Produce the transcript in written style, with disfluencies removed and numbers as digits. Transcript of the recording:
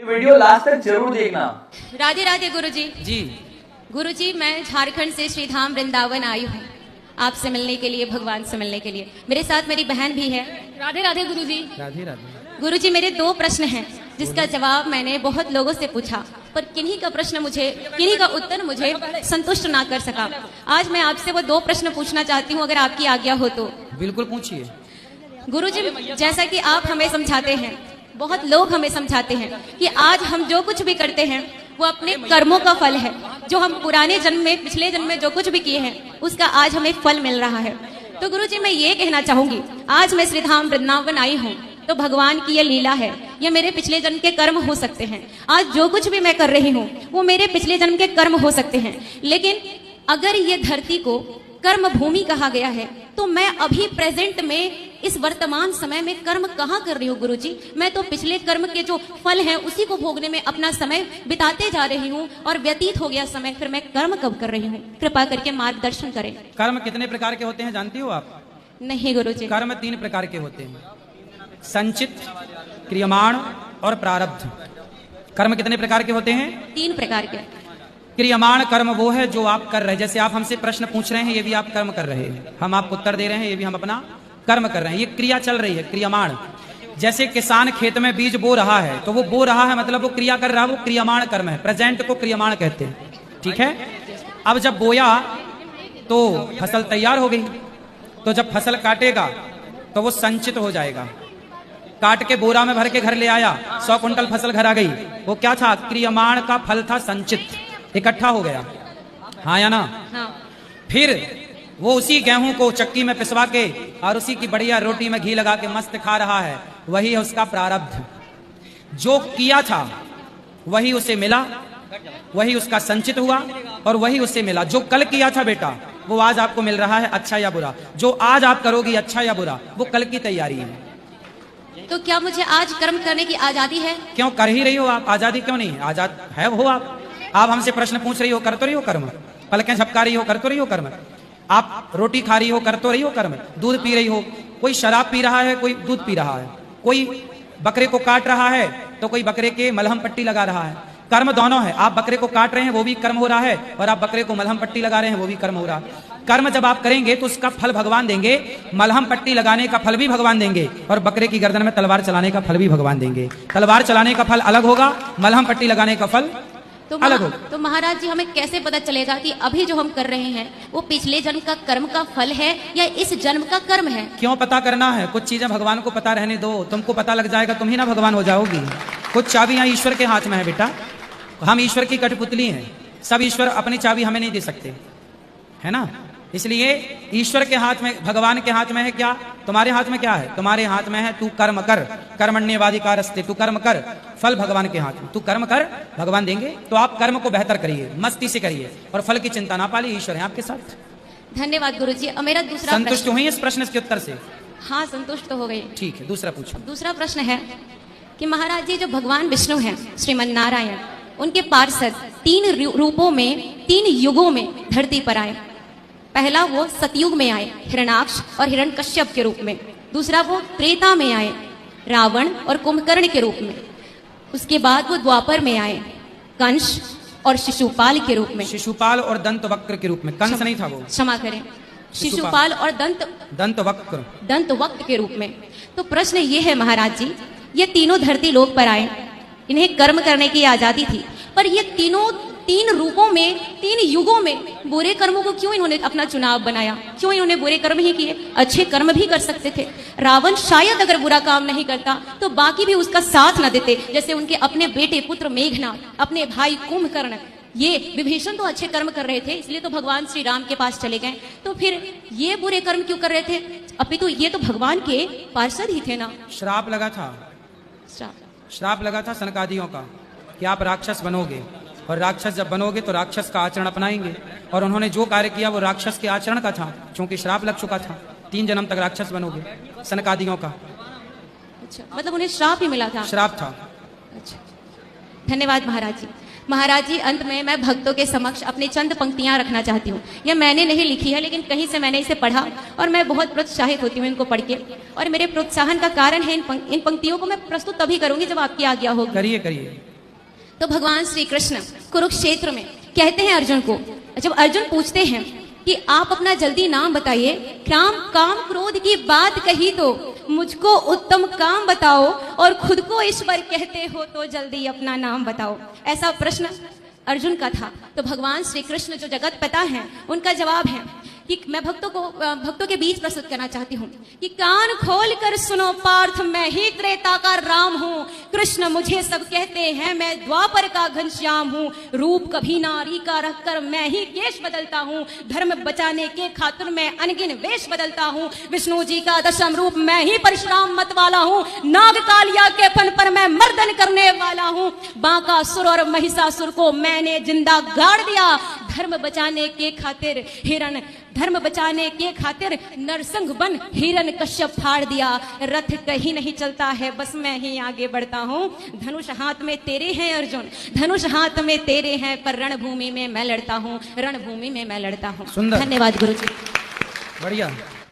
ये video last तक जरूर देखना। राधे राधे गुरुजी। जी गुरुजी, मैं झारखंड से श्रीधाम वृंदावन आई हूँ आपसे मिलने के लिए, भगवान से मिलने के लिए। मेरे साथ मेरी बहन भी है। राधे राधे गुरुजी। राधे राधे। गुरुजी, मेरे 2 प्रश्न हैं जिसका जवाब मैंने बहुत लोगों से पूछा, पर किन्हीं का उत्तर मुझे संतुष्ट ना कर सका। आज मैं आपसे वो 2 प्रश्न पूछना चाहती हूँ, अगर आपकी आज्ञा हो तो। बिल्कुल पूछिए। गुरुजी, जैसा कि आप हमें समझाते हैं, बहुत लोग हमें समझाते हैं कि आज हम जो कुछ भी करते हैं वो अपने कर्मों का फल है। जो हम पुराने जन्म में, पिछले जन्म में जो कुछ भी किए हैं उसका आज हमें फल मिल रहा है। तो गुरुजी, मैं ये कहना चाहूंगी, आज मैं श्रीधाम वृंदावन आई हूँ तो भगवान की ये लीला है, ये मेरे पिछले जन्म के कर्म हो सकते हैं। आज जो कुछ भी मैं कर रही हूँ वो मेरे पिछले जन्म के कर्म हो सकते हैं, लेकिन अगर ये धरती को कर्म भूमि कहा गया है तो मैं अभी प्रेजेंट में, इस वर्तमान समय में कर्म कहाँ कर रही हूँ गुरुजी? मैं तो पिछले कर्म के जो फल हैं उसी को भोगने में अपना समय बिताते जा रही हूँ और व्यतीत हो गया समय, फिर मैं कर्म कब कर रही हूँ? कृपा करके मार्गदर्शन करें। कर्म कितने प्रकार के होते हैं जानती हो आप? नहीं गुरुजी। कर्म 3 प्रकार के होते हैं, संचित, क्रियमाण और प्रारब्ध। कर्म कितने प्रकार के होते हैं? 3 प्रकार के। क्रियमाण कर्म वो है जो आप कर रहे हैं, जैसे आप हमसे प्रश्न पूछ रहे हैं, ये भी आप कर्म कर रहे हैं। हम आपको उत्तर दे रहे हैं, ये भी हम अपना कर्म कर रहे हैं। ये क्रिया चल रही है, क्रियमाण। जैसे किसान खेत में बीज बो रहा है तो वो बो रहा है, मतलब वो क्रिया कर रहा है, वो क्रियमाण कर्म है। प्रेजेंट को क्रियमाण कहते हैं, ठीक है। अब जब बोया तो फसल तैयार हो गई, तो जब फसल काटेगा तो वो संचित हो जाएगा। काट के बोरा में भर के घर ले आया, 100 कुंटल फसल घर आ गई। वो क्या था? क्रियमाण का फल था, संचित, इकट्ठा हो गया। हाँ या ना? हाँ। फिर वो उसी गेहूं को चक्की में पिसवा के और उसी की बढ़िया रोटी में घी लगा के मस्त खा रहा है, वही है उसका प्रारब्ध। जो किया था वही उसे मिला, वही उसका संचित हुआ और वही उसे मिला। जो कल किया था बेटा वो आज आपको मिल रहा है, अच्छा या बुरा। जो आज आप करोगी अच्छा या बुरा, वो कल की तैयारी है। तो क्या मुझे आज कर्म करने की आजादी है? क्यों कर ही रही हो आप? आजादी क्यों नहीं? आजाद है हो आप हमसे प्रश्न पूछ रही हो, कर तो रही हो कर्म। पलकें झपका रही हो, कर तो रही हो कर्म। आप रोटी खा रही हो, कर तो रही हो कर्म। दूध पी रही हो, कोई शराब पी रहा है, कोई दूध पी रहा है। कोई बकरे को काट रहा है तो कोई बकरे के मलहम पट्टी लगा रहा है। कर्म दोनों है। आप बकरे को काट रहे हैं वो भी कर्म हो रहा है, और आप बकरे को मलहम पट्टी लगा रहे हैं वो भी कर्म हो रहा है। कर्म जब आप करेंगे तो उसका फल भगवान देंगे। मलहम पट्टी लगाने का फल भी भगवान देंगे और बकरे की गर्दन में तलवार चलाने का फल भी भगवान देंगे। तलवार चलाने का फल अलग होगा, मलहम पट्टी लगाने का फल अलग होगा। तो महाराज जी, हमें कैसे पता चलेगा कि अभी जो हम कर रहे हैं वो पिछले जन्म का कर्म का फल है या इस जन्म का कर्म है? क्यों पता करना है? कुछ चीजें भगवान को पता रहने दो, तुमको पता लग जाएगा, तुम ही ना भगवान हो जाओगी। कुछ चाबियां ईश्वर के हाथ में है बेटा। हम ईश्वर की कठपुतली हैं। सब ईश्वर अपनी चाबी हमें नहीं दे सकते, है ना। इसलिए ईश्वर के हाथ में, भगवान के हाथ में है क्या? तुम्हारे हाथ में क्या है? तुम्हारे हाथ में है तू कर्म कर, कर्मण्येवाधिकारस्ते, तू कर्म कर, फल भगवान के हाथ में। तू कर्म कर, भगवान देंगे। तो आप कर्म को बेहतर करिए, मस्ती से करिए और फल की चिंता ना पालिए, ईश्वर है आपके साथ। धन्यवाद गुरुजी। और मेरा दूसरा संतुष्ट हुई इस प्रश्न के उत्तर से? हाँ, संतुष्ट तो हो गई। ठीक है, दूसरा पूछो। दूसरा प्रश्न है कि महाराज जी, जो भगवान विष्णु हैं, श्रीमन नारायण, उनके पार्षद 3 रूपों में, 3 युगों में धरती पर आए। पहला वो सतयुग में आए, हिरण्याक्ष और हिरण्यकश्यप के रूप में। दूसरा वो त्रेता में आए, रावण और कुंभकर्ण के रूप में। उसके बाद वो द्वापर में आए, कंस और शिशुपाल के रूप में। शिशुपाल और दंतवक्र के रूप में। कंस नहीं था वो, क्षमा करें, शिशुपाल और दंतवक्र के रूप में। तो प्रश्न ये है महाराज जी, ये तीनों धरती लोक पर आए, इन्हें कर्म करने की आजादी थी, पर ये तीनों 3 रूपों में, 3 युगों में बुरे कर्मों को क्यों इन्होंने अपना चुनाव बनाया? क्यों इन्होंने बुरे कर्म ही किए? अच्छे कर्म भी कर सकते थे। रावण शायद अगर बुरा काम नहीं करता तो बाकी भी उसका साथ न देते, जैसे उनके अपने बेटे पुत्र मेघनाद, अपने भाई कुंभकर्ण, ये विभीषण तो अच्छे कर्म कर रहे थे, इसलिए तो भगवान श्री राम के पास चले गए। तो फिर ये बुरे कर्म क्यों कर रहे थे? अपितु ये तो भगवान के पार्षद ही थे ना। श्राप लगा था, श्राप लगा था सनकादियों का कि आप राक्षस बनोगे, और राक्षस जब बनोगे तो राक्षस का आचरण अपनाएंगे। और उन्होंने जो कार्य किया वो राक्षस के आचरण का था, क्योंकि श्राप लग चुका था। 3 जन्म तक राक्षस बनोगे, सनकादियों का। अच्छा, मतलब उन्हें श्राप ही मिला था? श्राप था। अच्छा, धन्यवाद महाराज जी। महाराज जी, अंत में मैं भक्तों के समक्ष अपनी चंद पंक्तियां रखना चाहती हूँ। यह मैंने नहीं लिखी है, लेकिन कहीं से मैंने इसे पढ़ा और मैं बहुत प्रोत्साहित होती हूँ इनको पढ़ के। और मेरे प्रोत्साहन का कारण है इन पंक्तियों को मैं प्रस्तुत तभी करूंगी जब आपकी आज्ञा होगी। करिए करिए। तो भगवान श्री कृष्ण कुरुक्षेत्र में कहते हैं अर्जुन को, जब अर्जुन पूछते हैं कि आप अपना जल्दी नाम बताइए, काम क्रोध की बात कही तो मुझको उत्तम काम बताओ, और खुद को ईश्वर कहते हो तो जल्दी अपना नाम बताओ। ऐसा प्रश्न अर्जुन का था। तो भगवान श्री कृष्ण जो जगत पिता हैं, उनका जवाब है कि मैं भक्तों के बीच प्रस्तुत करना चाहती हूँ कि कान खोल कर सुनो पार्थ, मैं ही त्रेता का राम हूँ। कृष्ण मुझे सब कहते हैं, मैं द्वापर का घनश्याम हूँ। रूप कभी नारी का रखकर मैं ही केश बदलता हूँ। धर्म बचाने के खातिर मैं अनगिन वेश बदलता हूँ। विष्णु जी का दशम रूप मैं ही परशुराम मत वाला हूँ। नाग कालिया के फन पर मैं मर्दन करने वाला हूँ। बांकासुर और महिषासुर को मैंने जिंदा गाड़ दिया। धर्म बचाने के खातिर नरसिंह बन हिरण कश्यप फाड़ दिया। रथ कहीं नहीं चलता है, बस मैं ही आगे बढ़ता हूँ। धनुष हाथ में तेरे हैं अर्जुन, धनुष हाथ में तेरे हैं, पर रणभूमि में मैं लड़ता हूँ, रणभूमि में मैं लड़ता हूँ। सुंदर। धन्यवाद गुरु जी। बढ़िया।